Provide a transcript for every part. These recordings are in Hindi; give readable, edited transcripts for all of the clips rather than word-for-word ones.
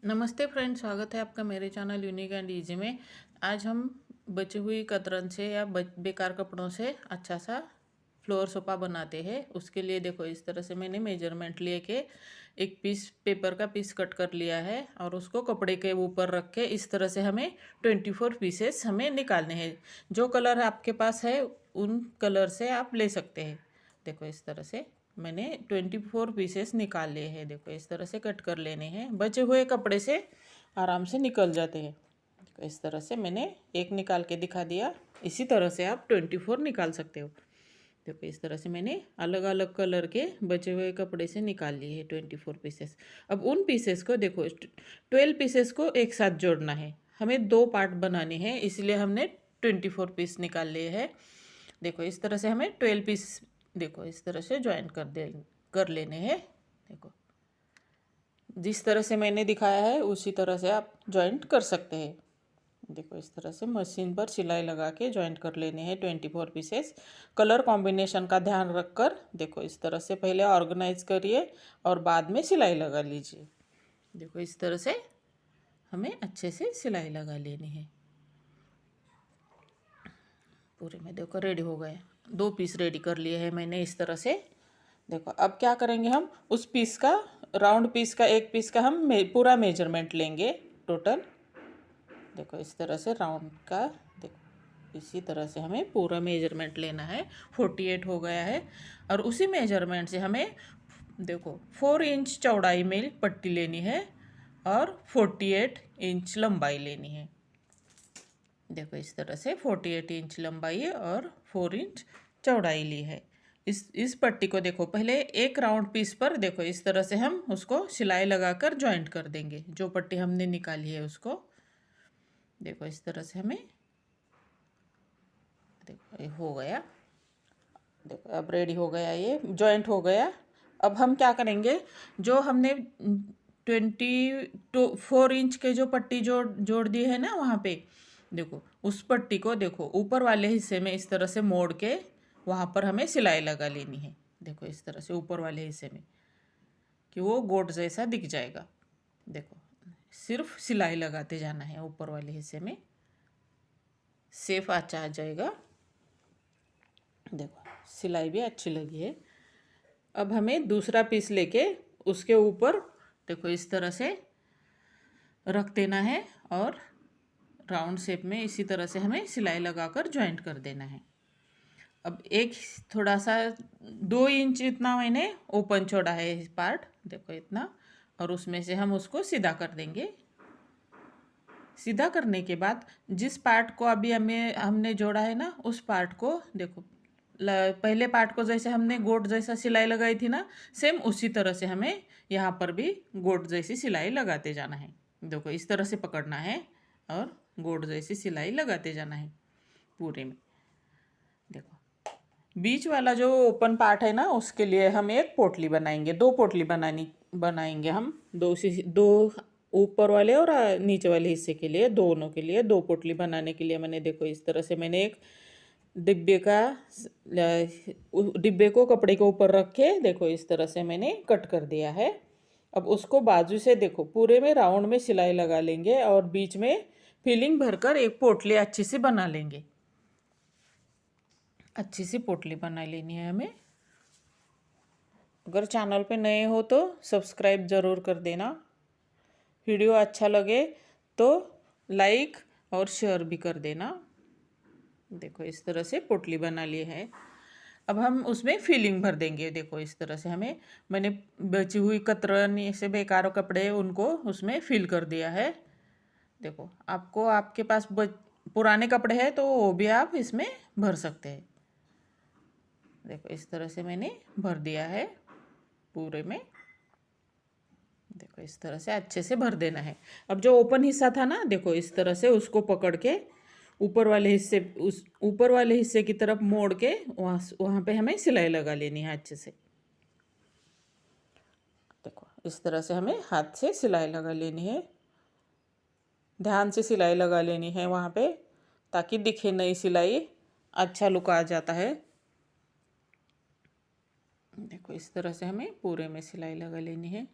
नमस्ते फ्रेंड्स, स्वागत है आपका मेरे चैनल यूनिक एंड इजी में। आज हम बची हुई कतरन से या बेकार कपड़ों से अच्छा सा फ्लोर सोफा बनाते हैं। उसके लिए देखो इस तरह से मैंने मेजरमेंट लिए के एक पीस पेपर का पीस कट कर लिया है और उसको कपड़े के ऊपर रख के इस तरह से हमें 24 पीसेस हमें निकालने हैं। जो कलर आपके पास है उन कलर से आप ले सकते हैं। देखो इस तरह से मैंने 24 पीसेस निकाल लिए हैं। देखो इस तरह से कट कर लेने हैं, बचे हुए कपड़े से आराम से निकल जाते हैं। देखो इस तरह से मैंने एक निकाल के दिखा दिया, इसी तरह से आप 24 निकाल सकते हो। देखो इस तरह से मैंने अलग अलग कलर के बचे हुए कपड़े से निकाल लिए हैं 24 पीसेस। अब उन पीसेस को देखो 12 पीसेस को एक साथ जोड़ना है। हमें दो पार्ट बनाने हैं, इसलिए हमने 24 पीस निकाल लिए हैं। देखो इस तरह से हमें 12 पीस देखो इस तरह से ज्वाइन कर लेने हैं। देखो जिस तरह से मैंने दिखाया है उसी तरह से आप ज्वाइंट कर सकते हैं। देखो इस तरह से मशीन पर सिलाई लगा के ज्वाइंट कर लेने हैं 24 पीसेस। कलर कॉम्बिनेशन का ध्यान रखकर देखो इस तरह से पहले ऑर्गेनाइज करिए और बाद में सिलाई लगा लीजिए। देखो इस तरह से हमें अच्छे से सिलाई लगा लेनी है। पूरे में देखो रेडी हो गए, दो पीस रेडी कर लिए हैं मैंने इस तरह से। देखो अब क्या करेंगे, हम उस पीस का राउंड पीस का एक पीस का हम पूरा मेजरमेंट लेंगे टोटल। देखो इस तरह से राउंड का देखो इसी तरह से हमें पूरा मेजरमेंट लेना है। 48 हो गया है और उसी मेजरमेंट से हमें देखो 4 इंच चौड़ाई में पट्टी लेनी है और 48 इंच लंबाई लेनी है। देखो इस तरह से 48 इंच लंबाई और 4 इंच चौड़ाई ली है। इस पट्टी को देखो पहले एक राउंड पीस पर देखो इस तरह से हम उसको सिलाई लगाकर ज्वाइंट कर देंगे। जो पट्टी हमने निकाली है उसको देखो इस तरह से हमें देखो ये हो गया। देखो अब रेडी हो गया, ये जॉइंट हो गया। अब हम क्या करेंगे, जो हमने 24 इंच के जो पट्टी जोड़ जोड़ दी है ना वहाँ पे देखो उस पट्टी को देखो ऊपर वाले हिस्से में इस तरह से मोड़ के वहाँ पर हमें सिलाई लगा लेनी है। देखो इस तरह से ऊपर वाले हिस्से में कि वो गोट जैसा दिख जाएगा। देखो सिर्फ सिलाई लगाते जाना है ऊपर वाले हिस्से में, सेफ अच्छा आ जाएगा। देखो सिलाई भी अच्छी लगी है। अब हमें दूसरा पीस लेके उसके ऊपर देखो इस तरह से रख देना है और राउंड शेप में इसी तरह से हमें सिलाई लगाकर ज्वाइंट कर देना है। अब एक थोड़ा सा 2 इंच इतना मैंने ओपन छोड़ा है इस पार्ट, देखो इतना, और उसमें से हम उसको सीधा कर देंगे। सीधा करने के बाद जिस पार्ट को अभी हमने जोड़ा है ना उस पार्ट को देखो पहले पार्ट को जैसे हमने गोट जैसा सिलाई लगाई थी ना, सेम उसी तरह से हमें यहाँ पर भी गोट जैसी सिलाई लगाते जाना है। देखो इस तरह से पकड़ना है और गोट जैसी सिलाई लगाते जाना है पूरे में। देखो बीच वाला जो ओपन पार्ट है ना उसके लिए हम एक पोटली बनाएंगे, दो पोटली बनाएंगे हम, दो ऊपर वाले और नीचे वाले हिस्से के लिए, दोनों के लिए दो पोटली बनाने के लिए मैंने देखो इस तरह से मैंने एक डिब्बे को कपड़े के ऊपर रख के देखो इस तरह से मैंने कट कर दिया है। अब उसको बाजू से देखो पूरे में राउंड में सिलाई लगा लेंगे और बीच में फिलिंग भरकर एक पोटली अच्छी सी बना लेंगे। अच्छी सी पोटली बना लेनी है हमें। अगर चैनल पे नए हो तो सब्सक्राइब ज़रूर कर देना। वीडियो अच्छा लगे तो लाइक और शेयर भी कर देना। देखो इस तरह से पोटली बना ली है। अब हम उसमें फिलिंग भर देंगे। देखो इस तरह से मैंने बची हुई कतरन ऐसे बेकार कपड़े उनको उसमें फिल कर दिया है। देखो आपको आपके पास पुराने कपड़े हैं तो वो भी आप इसमें भर सकते हैं। देखो इस तरह से मैंने भर दिया है पूरे में। देखो इस तरह से अच्छे से भर देना है। अब जो ओपन हिस्सा था ना देखो इस तरह से उसको पकड़ के उस ऊपर वाले हिस्से की तरफ मोड़ के वहाँ पे हमें सिलाई लगा लेनी है अच्छे से। देखो इस तरह से हमें हाथ से सिलाई लगा लेनी है, ध्यान से सिलाई लगा लेनी है वहाँ पे ताकि दिखे नहीं सिलाई, अच्छा लुक आ जाता है। देखो इस तरह से हमें पूरे में सिलाई लगा लेनी है।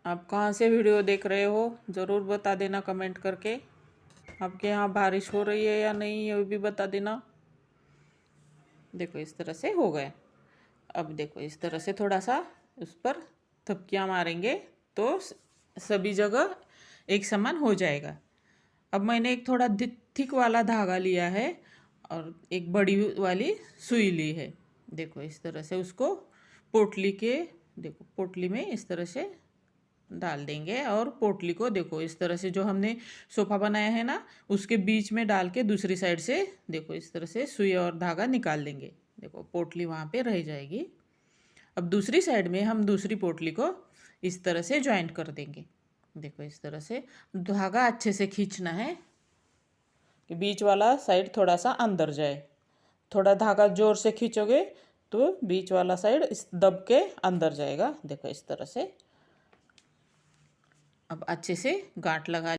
आप कहाँ से वीडियो देख रहे हो ज़रूर बता देना कमेंट करके। आपके यहाँ बारिश हो रही है या नहीं ये भी बता देना। देखो इस तरह से हो गए। अब देखो इस तरह से थोड़ा सा उस पर थपकियाँ मारेंगे तो सभी जगह एक समान हो जाएगा। अब मैंने एक थोड़ा थिक वाला धागा लिया है और एक बड़ी वाली सुई ली है। देखो इस तरह से उसको पोटली के देखो पोटली में इस तरह से डाल देंगे और पोटली को देखो इस तरह से जो हमने सोफा बनाया है ना उसके बीच में डाल के दूसरी साइड से देखो इस तरह से सुई और धागा निकाल देंगे। देखो पोटली वहाँ पे रह जाएगी। अब दूसरी साइड में हम दूसरी पोटली को इस तरह से ज्वाइंट कर देंगे। देखो इस तरह से धागा अच्छे से खींचना है कि बीच वाला साइड थोड़ा सा अंदर जाए। थोड़ा धागा जोर से खींचोगे तो बीच वाला साइड इस दब के अंदर जाएगा। देखो इस तरह से अब अच्छे से गांठ लगा